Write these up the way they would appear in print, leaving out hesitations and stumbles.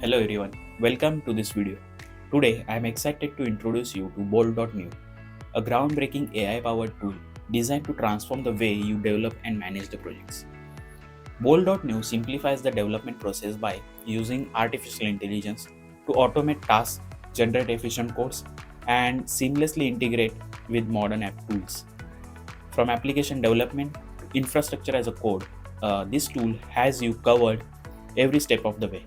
Hello everyone, welcome to this video. Today I am excited to introduce you to Bolt.new, a groundbreaking AI-powered tool designed to transform the way you develop and manage the projects. Bolt.new simplifies the development process by using artificial intelligence to automate tasks, generate efficient codes, and seamlessly integrate with modern app tools. From application development to infrastructure as a code, this tool has you covered every step of the way.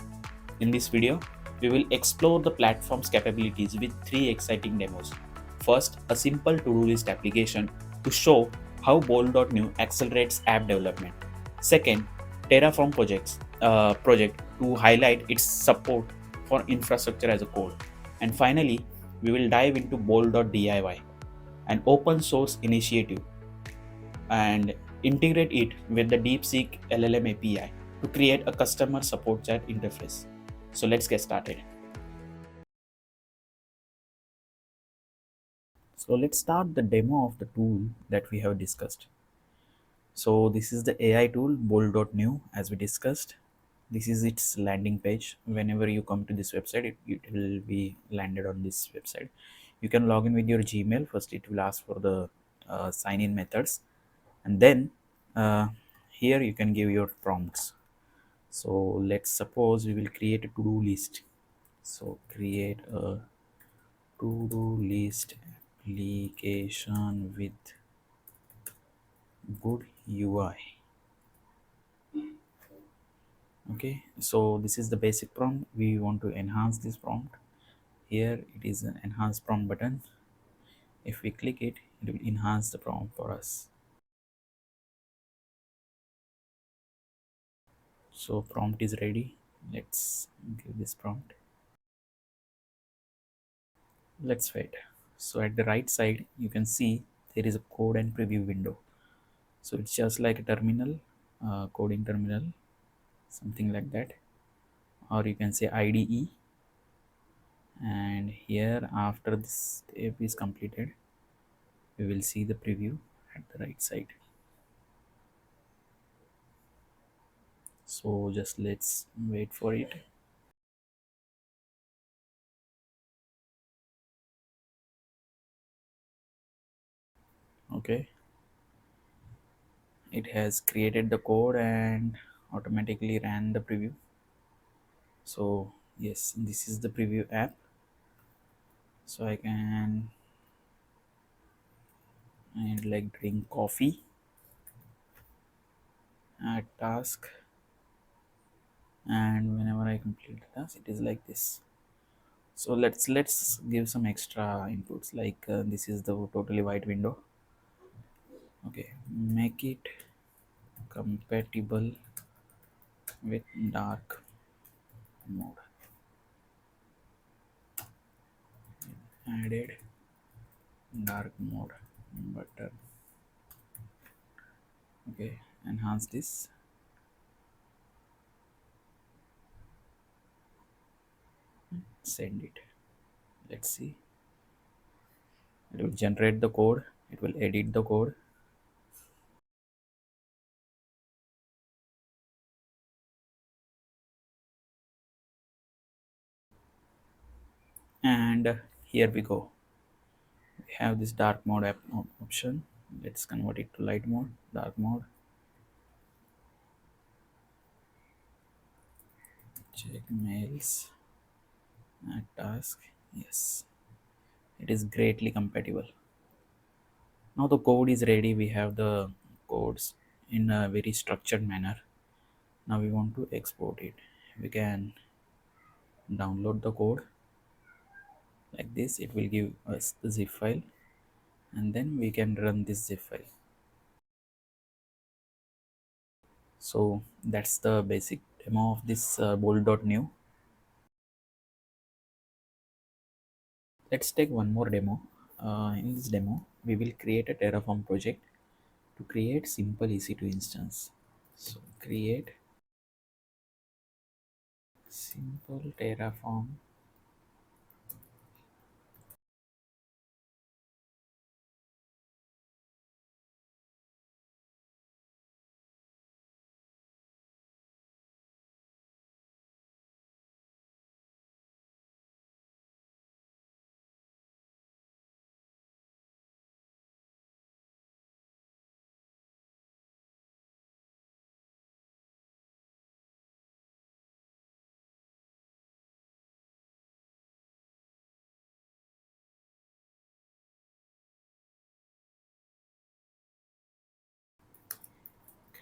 In this video, we will explore the platform's capabilities with three exciting demos. First, a simple to-do list application to show how Bolt.new accelerates app development. Second, Terraform project to highlight its support for infrastructure as a code. And finally, we will dive into Bolt.DIY, an open source initiative, and integrate it with the DeepSeek LLM API to create a customer support chat interface. So let's get started. So let's start the demo of the tool that we have discussed. So this is the AI tool Bolt.new as we discussed. This is its landing page. Whenever you come to this website, it will be landed on this website. You can log in with your Gmail. First, it will ask for the sign in methods, and then uh, here you can give your prompts. So let's suppose we will create a to-do list. So create a to-do list application with good UI. Okay, so this is the basic prompt. We want to enhance this prompt. Here it is an enhance prompt button. If we click it, it will enhance the prompt for us. So prompt is ready. Let's give this prompt. Let's wait. So at the right side you can see there is a code and preview window. So it's just like a terminal, coding terminal, something like that, or you can say IDE. And here after this step is completed, we will see the preview at the right side. So just let's wait for it. Okay, it has created the code and automatically ran the preview. So yes, this is the preview app. So I can and like drink coffee, add task, and whenever I complete the task it is like this. So let's give some extra inputs, like this is the totally white window. Okay, make it compatible with dark mode. Added dark mode button. Okay, enhance this. Send it. Let's see. It will generate the code. It will edit the code. And here we go. We have this dark mode option. Let's convert it to light mode, dark mode. Check mails, add task. Yes, it is greatly compatible. Now the code is ready. We have the codes in a very structured manner. Now we want to export it. We can download the code like this. It will give us the zip file, and then we can run this zip file. So that's the basic demo of this Bolt.new. Let's take one more demo. In this demo, we will create a Terraform project to create simple EC2 instance. So create simple Terraform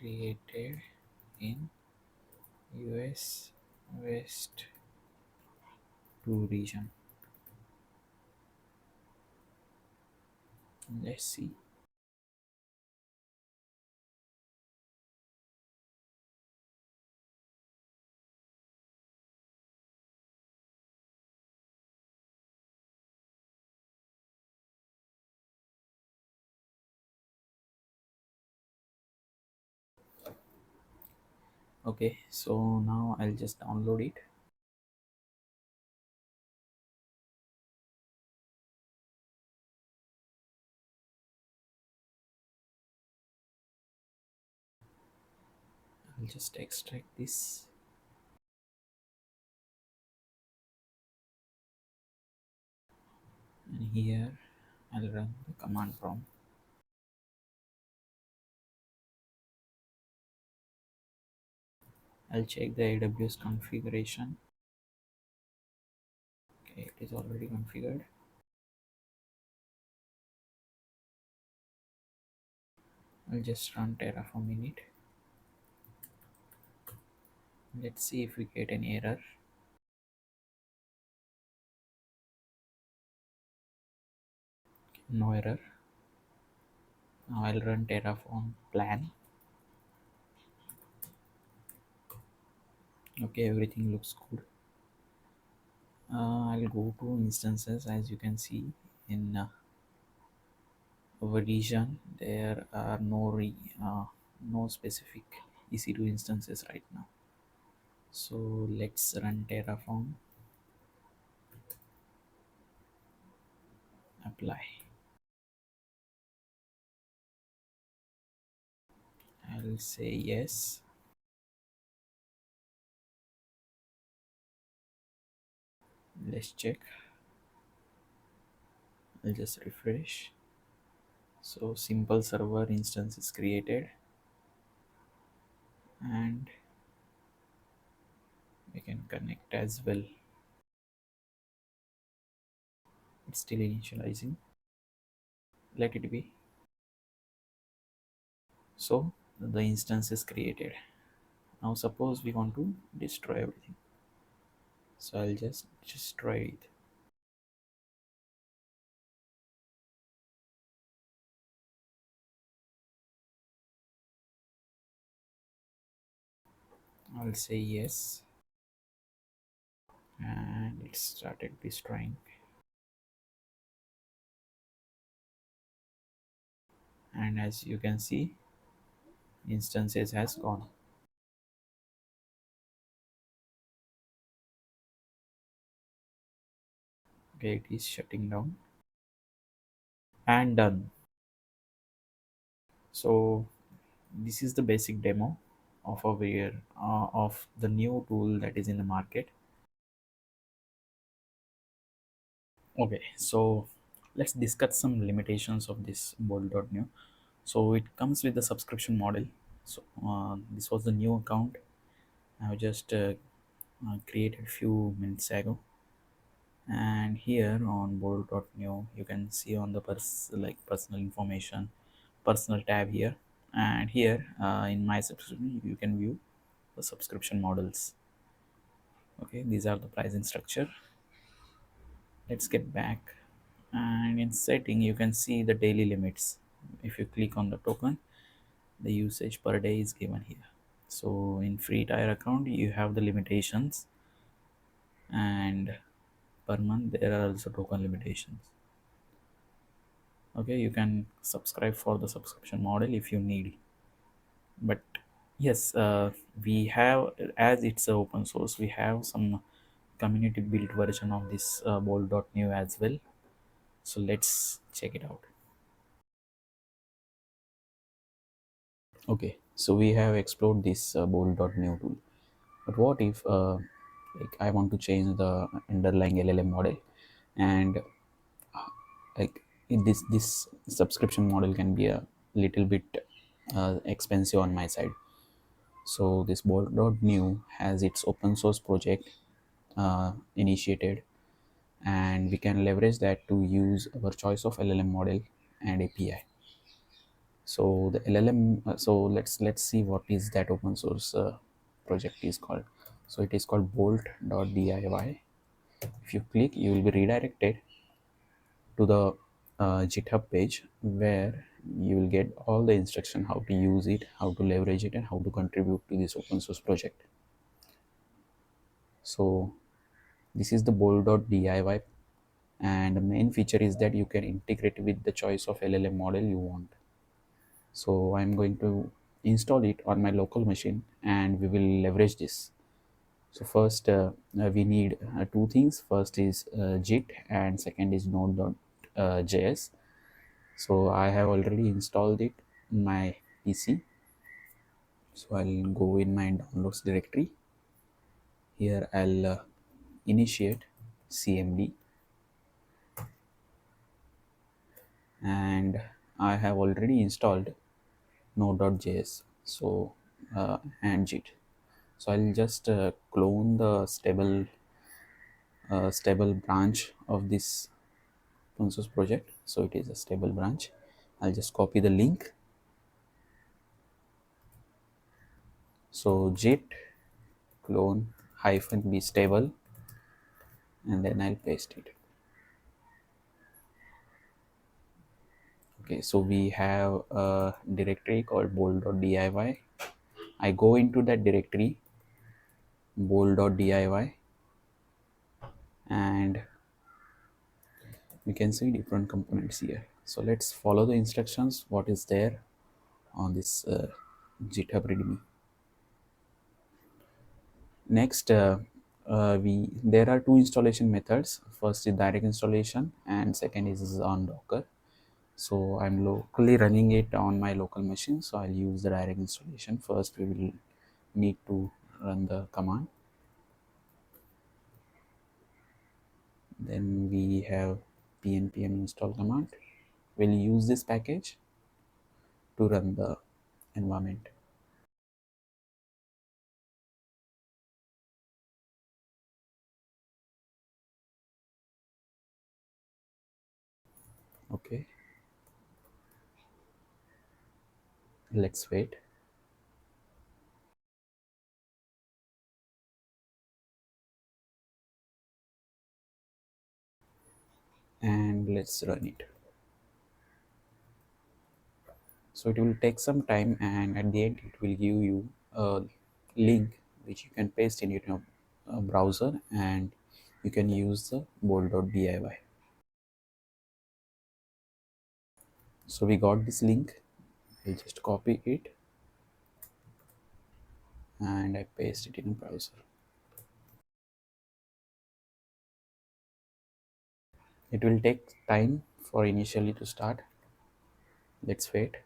created in US West 2 region. Let's see. Okay, so now I'll just download it. I'll just extract this, and here I'll run the command prompt. I'll check the AWS configuration. Okay, it is already configured. I'll just run Terraform in it. Let's see if we get an error. No error. Now I'll run Terraform plan. Okay, everything looks good. I'll go to instances. As you can see in our region, there are no specific EC2 instances right now. So let's run Terraform, apply. I'll say yes. Let's check. I'll just refresh. So simple server instance is created, and we can connect as well. It's still initializing. Let it be. So the instance is created. Now suppose we want to destroy everything. So I'll just destroy it. I'll say yes, and it started destroying. And as you can see, instances has gone. Okay, it is shutting down and done. So this is the basic demo of of the new tool that is in the market. Okay, so let's discuss some limitations of this Bolt.new. So it comes with the subscription model. So this was the new account I just created a few minutes ago, and here on Bolt.new you can see on the personal information, personal tab here, and here in my subscription you can view the subscription models. Okay, these are the pricing structure. Let's get back, and in setting you can see the daily limits. If you click on the token, the usage per day is given here. So in free tier account you have the limitations, and per month there are also token limitations. Okay, you can subscribe for the subscription model if you need, but yes, we have, as it's a open source, we have some community built version of this Bolt.new as well. So let's check it out. Okay, so we have explored this Bolt.new tool, but what if like I want to change the underlying LLM model, and like this subscription model can be a little bit expensive on my side. So this Bolt.new has its open source project initiated, and we can leverage that to use our choice of LLM model and API. So the LLM, so let's see what is that open source project is called. So it is called Bolt.DIY. If you click, you will be redirected to the GitHub page, where you will get all the instruction how to use it, how to leverage it, and how to contribute to this open source project. So this is the Bolt.DIY, and the main feature is that you can integrate with the choice of LLM model you want. So I'm going to install it on my local machine, and we will leverage this. So first we need two things. First is Git, and second is Node.js. So I have already installed it in my PC. So I'll go in my downloads directory. Here I'll initiate cmd, and I have already installed node.js, so and Git. So I'll just clone the stable branch of this open source project. So it is a stable branch. I'll just copy the link. So Git clone -b stable, and then I'll paste it. Okay, so we have a directory called bolt.diy. I go into that directory, bolt.diy, and we can see different components here. So let's follow the instructions what is there on this GitHub readme. Next, we there are two installation methods. First is direct installation, and second is on Docker. So I'm locally running it on my local machine, so I'll use the direct installation. First we will need to run the command. Then we have pnpm install command. We'll use this package to run the environment. Okay, let's wait. And let's run it. So it will take some time, and at the end it will give you a link which you can paste in your browser, and you can use the bolt.diy. So we got this link. We'll just copy it and I paste it in browser. It will take time for initially to start. Let's wait.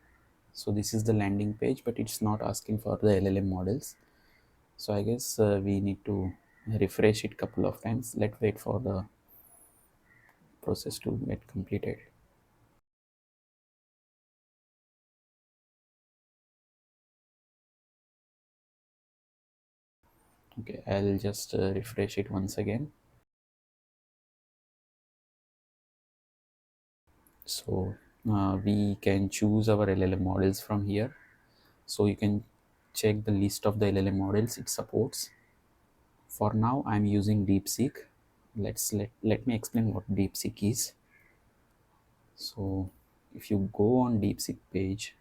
So this is the landing page, but it's not asking for the LLM models. So I guess we need to refresh it couple of times. Let's wait for the process to get completed. Okay, I'll just refresh it once again. So we can choose our LLM models from here. So you can check the list of the LLM models it supports. For now I'm using DeepSeek. Let me explain what DeepSeek is. So if you go on DeepSeek page,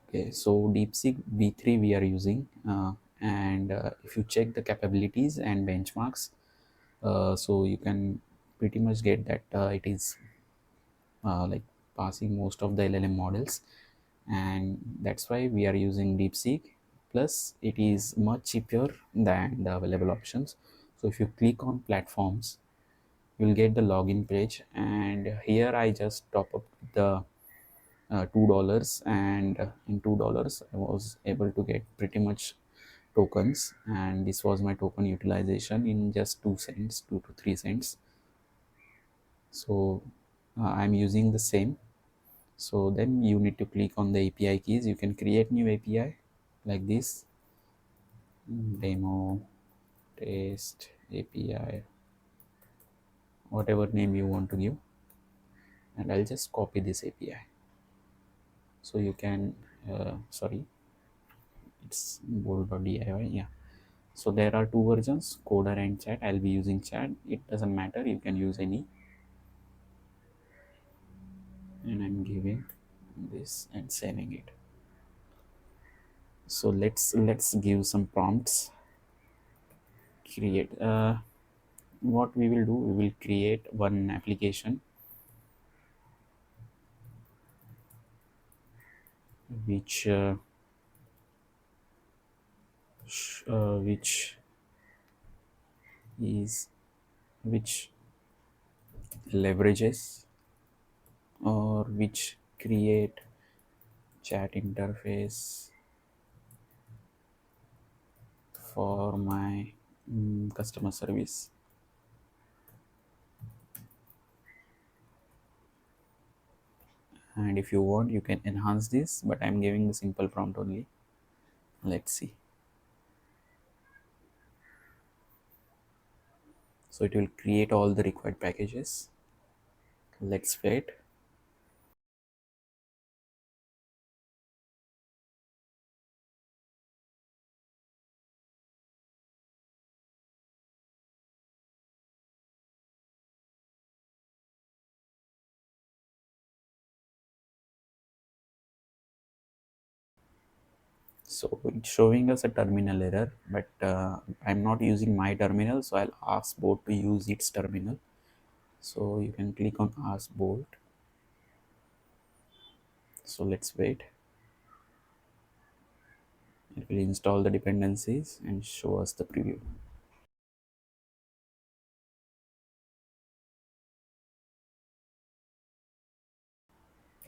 okay, so DeepSeek V3 we are using, and if you check the capabilities and benchmarks, so you can pretty much get that it is like passing most of the LLM models, and that's why we are using DeepSeek. Plus it is much cheaper than the available options. So if you click on platforms, you will get the login page, and here I just top up the $2, and in $2 I was able to get pretty much tokens, and this was my token utilization in just 2 cents, 2 to 3 cents. So I'm using the same. So then you need to click on the API keys. You can create new API like this, demo test API, whatever name you want to give. and I'll just copy this API. So you can sorry, it's Bolt.DIY. Yeah, so there are two versions, coder and chat. I'll be using chat. It doesn't matter, you can use any. And I'm giving this and saving it. So let's give some prompts. Create what we will do, we will create one application which which is which leverages or which create chat interface for my customer service. And if you want, you can enhance this, but I'm giving the simple prompt only. Let's see. So it will create all the required packages. Let's wait. So it's showing us a terminal error, but I'm not using my terminal, so I'll ask Bolt to use its terminal. So you can click on ask Bolt. So let's wait. It will install the dependencies and show us the preview.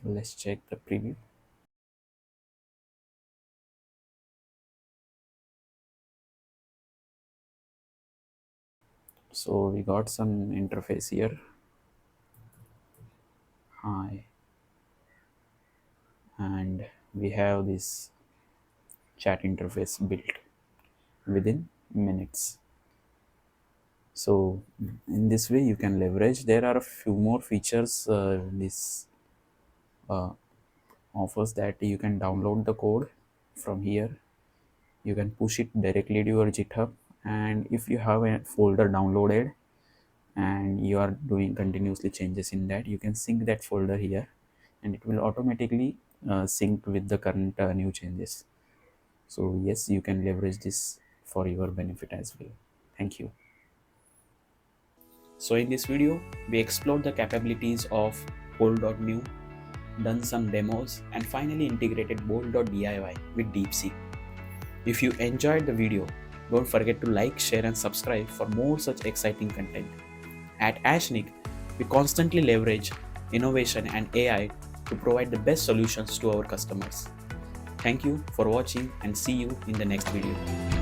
Let's check the preview. So we got some interface here. Hi. And we have this chat interface built within minutes. So in this way you can leverage. There are a few more features this offers, that you can download the code from here, you can push it directly to your GitHub, and if you have a folder downloaded and you are doing continuously changes in that, you can sync that folder here and it will automatically sync with the current new changes. So yes, you can leverage this for your benefit as well. Thank you. So in this video, we explored the capabilities of Bolt.new, done some demos, and finally integrated Bolt.DIY with DeepSeek. If you enjoyed the video, don't forget to like, share, and subscribe for more such exciting content. At Ashnik, we constantly leverage innovation and AI to provide the best solutions to our customers. Thank you for watching and see you in the next video.